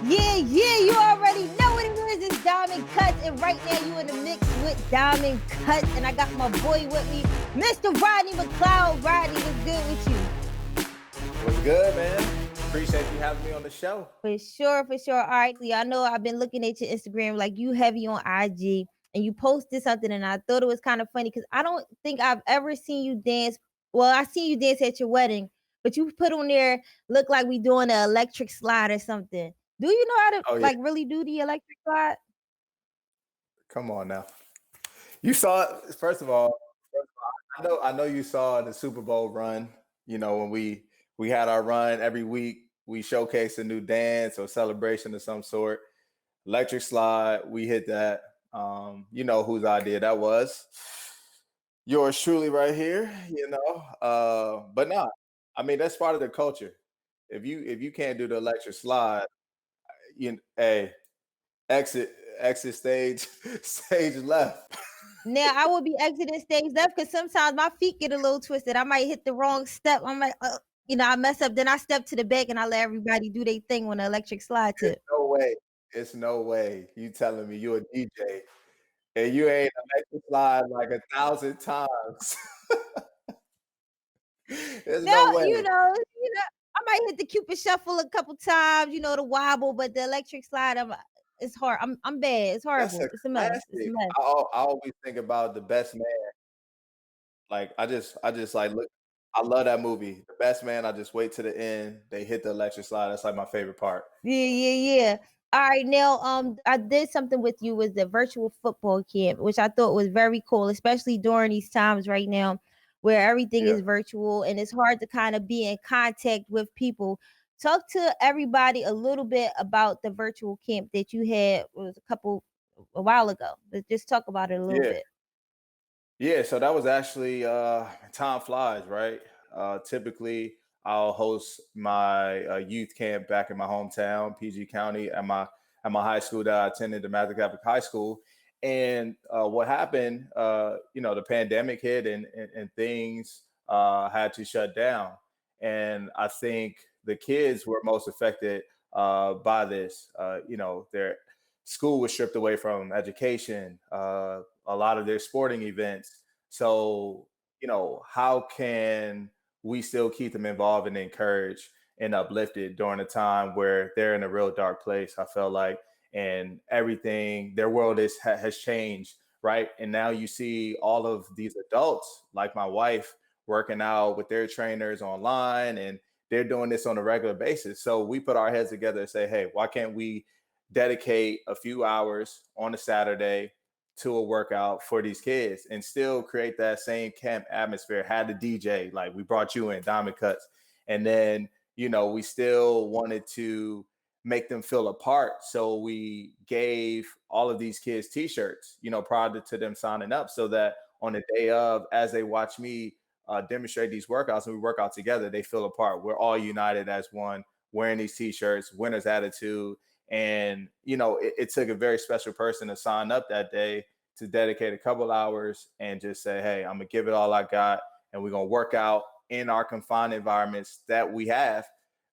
Yeah, you already know what it is. It's Diamond Cuts, and right now you in the mix with Diamond Cuts, and I got my boy with me, Mr. Rodney McLeod. Rodney, what's good with you? What's good, man? Appreciate you having me on the show. For sure, for sure. All right, I know I've been looking at your Instagram, like you heavy on IG, and you posted something, and I thought it was kind of funny because I don't think I've ever seen you dance. Well, I seen you dance at your wedding, but you put on there look like we doing an electric slide or something. Do you know how to Oh yeah, like really do the electric slide? come on now. You saw it. First of all, I know you saw the Super Bowl run. You know when we had our run every week. We showcased a new dance or celebration of some sort. Electric slide. We hit that. You know whose idea that was. Yours truly, right here. But no, I mean that's part of the culture. If you can't do the electric slide, hey, exit stage stage left. Now I will be exiting stage left because sometimes my feet get a little twisted. I might hit the wrong step. I might, I mess up. Then I step to the back and I let everybody do their thing on the electric slide It's tip. no way. It's no way. You telling me you a DJ and you ain't electric slide like 1,000 times. There's Now, no way. I might hit the Cupid shuffle a couple times. The wobble, but the electric slide, it's hard. I'm bad. It's That's horrible. a It's a mess. It's a classic. mess. I always think about the best man. Like I just like look. I love that movie. The best man. I just wait to the end. They hit the electric slide. That's like my favorite part. Yeah. All right, now, I did something with you with the virtual football camp, which I thought was very cool, especially during these times right now where everything Yeah. is virtual and it's hard to kind of be in contact with people. Talk to everybody a little bit about the virtual camp that you had was a while ago. Let's just talk about it a little Yeah. bit. Yeah, so that was actually time flies, right? Typically, I'll host my youth camp back in my hometown, PG County, at my high school that I attended, the Mather Catholic High School. And what happened? The pandemic hit, and things had to shut down. And I think the kids were most affected by this. Their school was stripped away from education. A lot of their sporting events. So, how can we still keep them involved and encouraged and uplifted during a time where they're in a real dark place? I felt like, and everything, their world has changed, right? And now you see all of these adults, like my wife, working out with their trainers online, and they're doing this on a regular basis. So we put our heads together and say, hey, why can't we dedicate a few hours on a Saturday to a workout for these kids and still create that same camp atmosphere? Had the DJ, like we brought you in, Diamond Cuts. And then, we still wanted to make them feel a part. So we gave all of these kids t-shirts, prior to them signing up, so that on the day of, as they watch me demonstrate these workouts and we work out together, they feel a part. We're all united as one, wearing these t-shirts, winner's attitude. And it took a very special person to sign up that day to dedicate a couple hours and just say, hey, I'm gonna give it all I got, and we're gonna work out in our confined environments that we have,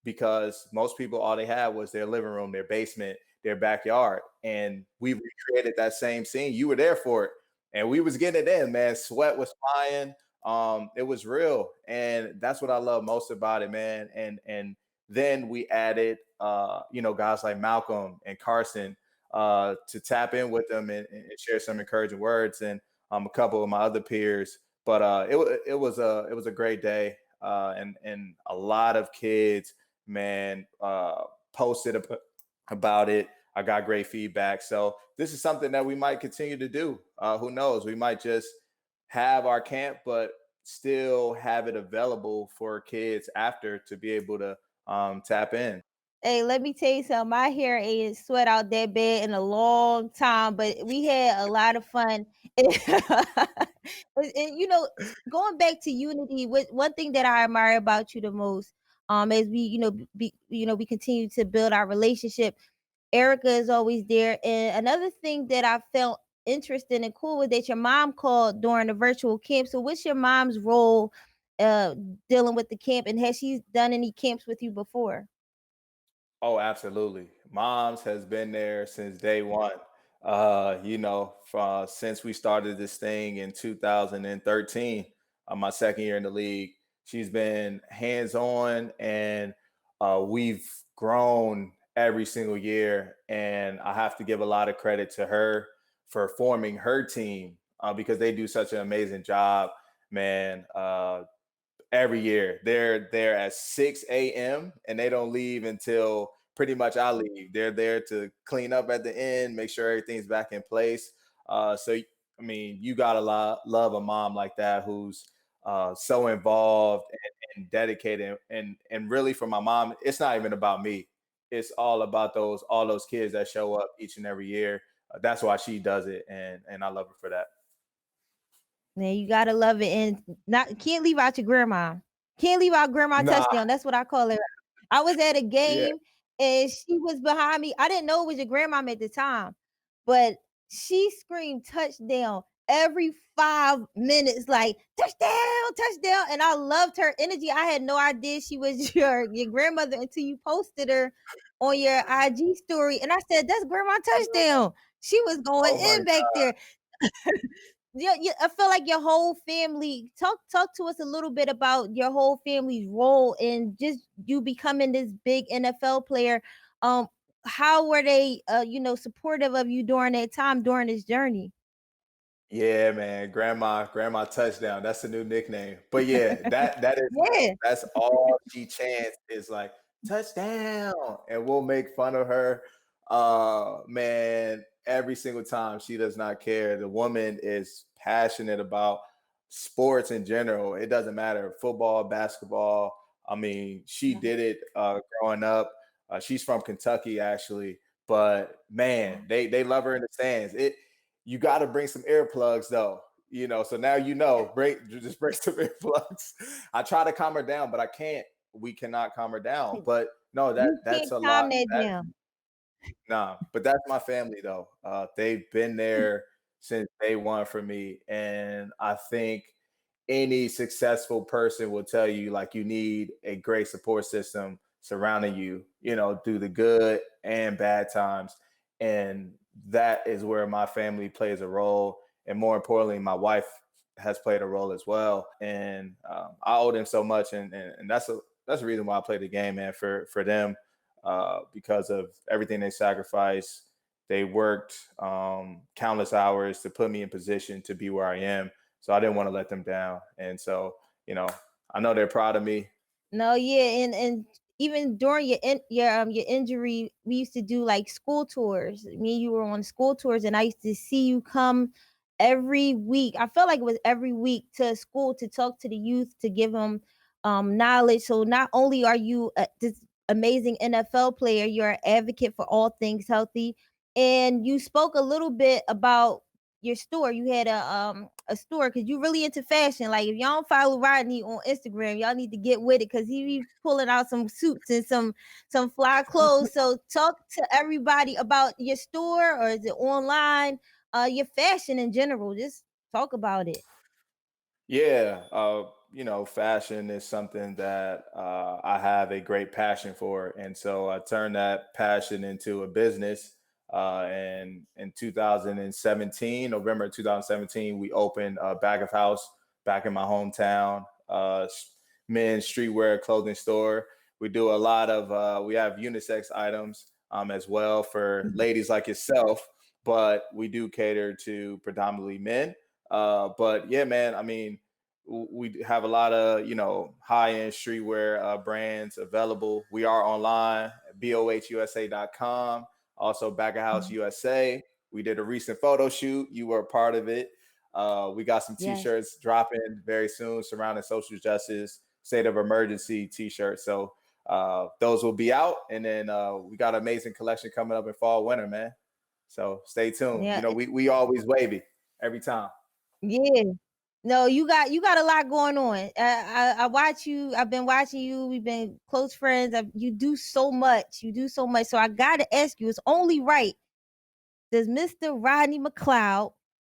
because most people, all they had was their living room, their basement, their backyard. And we recreated that same scene. You were there for it, and we was getting it in, man. Sweat was flying. It was real, and that's what I love most about it, man. And then we added, guys like Malcolm and Carson to tap in with them, and share some encouraging words, and a couple of my other peers. But it was a great day, and a lot of kids, man, posted about it. I got great feedback. So this is something that we might continue to do. Who knows? We might just have our camp, but still have it available for kids after to be able to tap in. Hey, let me tell you something. My hair ain't sweat out that bad in a long time, but we had a lot of fun. And going back to unity, one thing that I admire about you the most, as we, we continue to build our relationship. Erica is always there. And another thing that I felt interesting and cool was that your mom called during the virtual camp. So what's your mom's role uh dealing with the camp, and has she done any camps with you before? Oh, absolutely. Mom's has been there since day one. Since we started this thing in 2013, my second year in the league, she's been hands on, and we've grown every single year. And I have to give a lot of credit to her for forming her team because they do such an amazing job, man. Every year. They're there at 6 a.m. and they don't leave until pretty much I leave. They're there to clean up at the end, make sure everything's back in place. I mean, you gotta love a mom like that who's so involved and dedicated. And really, for my mom, it's not even about me. It's all about those all those kids that show up each and every year. That's why she does it, and I love her for that. Man, you gotta love it, and not can't leave out your grandma. Can't leave out grandma Nah, touchdown. That's what I call it. I was at a yeah. game and she was behind me. I didn't know it was your grandma at the time, but she screamed touchdown every 5 minutes, like touchdown, touchdown. And I loved her energy. I had no idea she was your grandmother until you posted her on your IG story. And I said, that's grandma touchdown. She was going Oh my in back there. Yeah, yeah, I feel like your whole family. Talk to us a little bit about your whole family's role in just you becoming this big NFL player. Um, how were they, supportive of you during that time during this journey? Yeah, man, grandma touchdown. That's a new nickname. But yeah, that is Yeah, that's all she chants is like touchdown, and we'll make fun of her. Man, every single time she does not care. The woman is passionate about sports in general. It doesn't matter football, basketball. I mean, she yeah, did it growing up. She's from Kentucky actually, but man, they love her in the stands. It You got to bring some earplugs though. So now just bring some earplugs. I try to calm her down, but I can't. We cannot calm her down. But no, you that's can't a lot. calm that That down. Nah, but that's my family though. They've been there since day one for me, and I think any successful person will tell you like you need a great support system surrounding you, through the good and bad times. And that is where my family plays a role. And more importantly, my wife has played a role as well. And I owe them so much. And that's the reason why I play the game, man, for them, because of everything they sacrificed. They worked countless hours to put me in position to be where I am, so I didn't want to let them down. And so, you know, I know they're proud of me. No, yeah, and even during your injury, we used to do like school tours. Me and you were on school tours, and I used to see you come every week. I felt like it was every week to school to talk to the youth to give them knowledge. So not only are you this amazing NFL player, you're an advocate for all things healthy, and you spoke a little bit about your store. You had a store because you really into fashion. Like if y'all don't follow Rodney on Instagram, y'all need to get with it because he be pulling out some suits and some fly clothes. So talk to everybody about your store or is it online? Your fashion in general. Just talk about it. Yeah, fashion is something that I have a great passion for, and so I turned that passion into a business. And in 2017, November 2017, we opened a Bag of House back in my hometown, men's streetwear clothing store. We do a lot of we have unisex items as well for ladies like yourself, but we do cater to predominantly men. But yeah, man, I mean, we have a lot of high end streetwear brands available. We are online at bohusa.com, also Back of House Mhm. USA. We did a recent photo shoot. You were a part of it. We got some Yes. t-shirts dropping very soon surrounding social justice, state of emergency t-shirts. So those will be out, and then we got an amazing collection coming up in fall winter, man. So stay tuned. Yeah. We always wavy every time. Yeah. No, you got a lot going on. I watch you. I've been watching you. We've been close friends. You do so much. You do so much. So I got to ask you. It's only right. Does Mr. Rodney McLeod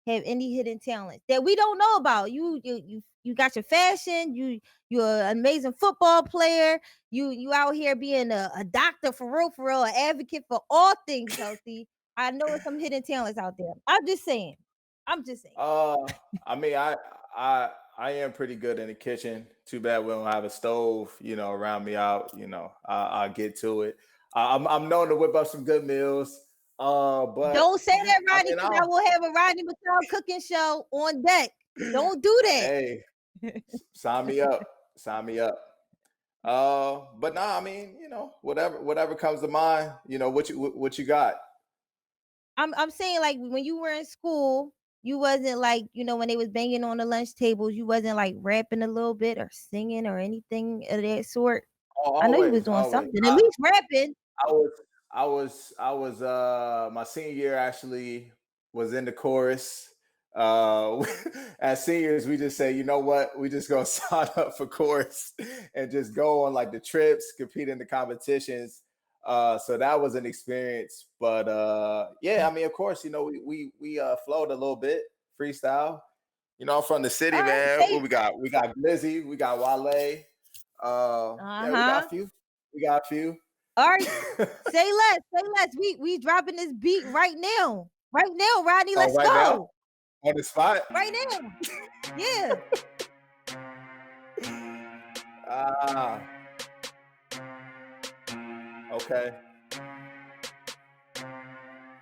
have any hidden talents that we don't know about. You got your fashion, you're an amazing football player, you out here being a doctor for real, an advocate for all things healthy. I know some hidden talents out there. I'm just saying. I'm just saying. Uh, I mean, I am pretty good in the kitchen. Too bad we don't have a stove, around me out. I'll get to it. I'm known to whip up some good meals. But Don't say that, I Rodney, mean, because I will have a Rodney McLeod cooking show on deck. Don't do that. hey, sign me up, sign me up. But nah, I mean, whatever comes to mind. What you got? I'm saying like when you were in school, you wasn't like, when they was banging on the lunch tables, you wasn't like rapping a little bit or singing or anything of that sort. Oh, I know you was always, doing always. something, at least rapping. I was I was my senior year actually was in the chorus. As seniors, we just say, you know what, we just gonna sign up for chorus and just go on like the trips, compete in the competitions. So that was an experience. But yeah, I mean, of course, we flowed a little bit, freestyle. I'm from the city, All right, man. say What we got? We got Glizzy, we got Wale. Yeah, we got a uh-huh. few. We got a few. All right, say less, say less. We dropping this beat right now. Right now, Rodney, Oh, let's right now go. on the spot. Right now. Yeah. Ah, okay.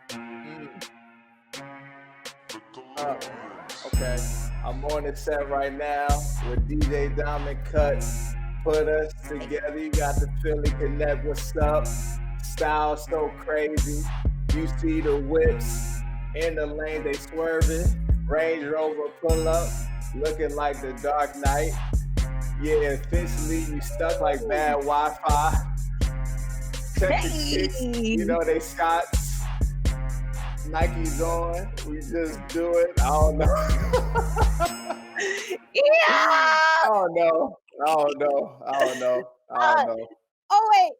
Mm, uh, okay. I'm on the set right now with DJ Diamond Cuts. Put us together. You got the Philly Connect. What's up? Style so crazy. You see the whips in the lane, they swerving. Range Rover pull up, looking like the Dark Knight. Yeah, officially you stuck like bad Wi-Fi. Check the kicks, Hey. they Scots, Nike's on. We just do it. I don't know. I Yeah. don't know. I don't know. I don't know. I don't Uh, know. oh wait,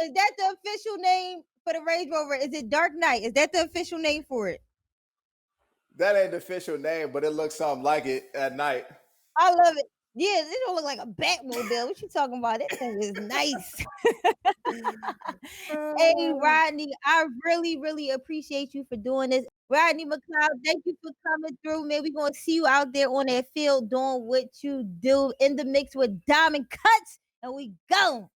is that the official name for the Range Rover? Is it Dark Knight? Is that the official name for it? That ain't the official name, but it looks something like it at night. I love it. Yeah, it don't look like a Batmobile. What you talking about? That thing is nice. Hey, Rodney, I really, really appreciate you for doing this. Rodney McLeod, thank you for coming through, man. We're gonna see you out there on that field doing what you do in the mix with Diamond Cuts, and we go.